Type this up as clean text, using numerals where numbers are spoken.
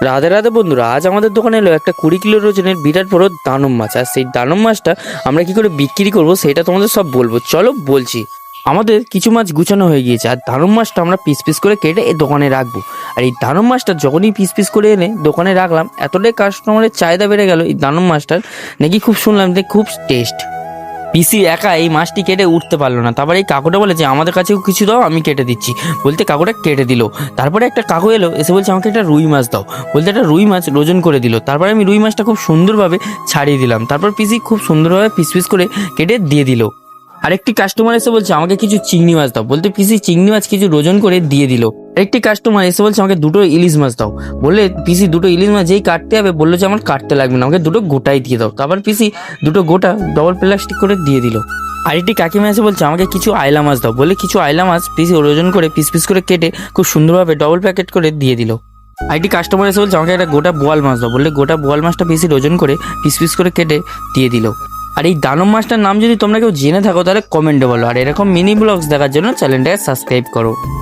রাধে রাধে বন্ধুরা, আজ আমাদের দোকানে এলো একটা 20 কিলো ওজনের বিরাট বড় দানব মাছ। আর সেই দানব মাছটা আমরা কি করে বিক্রি করব সেটা তোমাদের সব বলবো, চলো বলছি। আমাদের কিছু মাছ গুছানো হয়ে গিয়েছে, আর দানব মাছটা আমরা পিস পিস করে কেটে এই দোকানে রাখবো। আর এই দানব মাছটা যখনই পিস পিস করে এনে দোকানে রাখলাম, এতটাই কাস্টমারের চাহিদা বেড়ে গেল এই দানব মাছটার, নাকি খুব শুনলাম যে খুব টেস্ট। পিসি একা এই মাছটি কেটে উঠতে পারলো না, তারপরে এই কাকুটা বলে যে আমাদের কাছেও কিছু দাও, আমি কেটে দিচ্ছি। বলতে কাকুটা কেটে দিল। তারপরে একটা কাকু এলো, এসে বলছে আমাকে একটা রুই মাছ দাও। বলতে একটা রুই মাছ ওজন করে দিল। তারপরে আমি রুই মাছটা খুব সুন্দরভাবে ছাড়িয়ে দিলাম। তারপর পিসি খুব সুন্দরভাবে পিস পিস করে কেটে দিয়ে দিল। আরেকটি কাস্টমার এসে বলছে আমাকে কিছু চিংড়ি মাছ দাও। বলতে পিসি চিংড়ি মাছ কিছু ওজন করে দিয়ে দিল। আরেকটি কাস্টমার এসে বলছে আমাকে দুটো ইলিশ মাছ দাও। বললে পিসি দুটো ইলিশ মাছ যেই কাটতে হবে বললো যে আমার কাটতে লাগবে না, আমাকে দুটো গোটাই দিয়ে দাও। তারপর পিসি দুটো গোটা ডবল প্লাস্টিক করে দিয়ে দিল। আরেকটি কাকিমা এসে বলছে আমাকে কিছু আইলা মাছ দাও। বলে কিছু আইলা মাছ পিসি ওজন করে পিস পিস করে কেটে খুব সুন্দরভাবে ডবল প্যাকেট করে দিয়ে দিল। আরেকটি কাস্টমার এসে বলছে আমাকে একটা গোটা বোয়াল মাছ দাও। বললে গোটা বোয়াল মাছটা পিসির ওজন করে পিস পিস করে কেটে দিয়ে দিল। আর এই দানব মাছটার নাম যদি তোমরা কেউ জেনে থাকো তাহলে কমেন্টে বলো। আর এরকম মিনি ব্লগস দেখার জন্য চ্যানেলটাকে সাবস্ক্রাইব করো।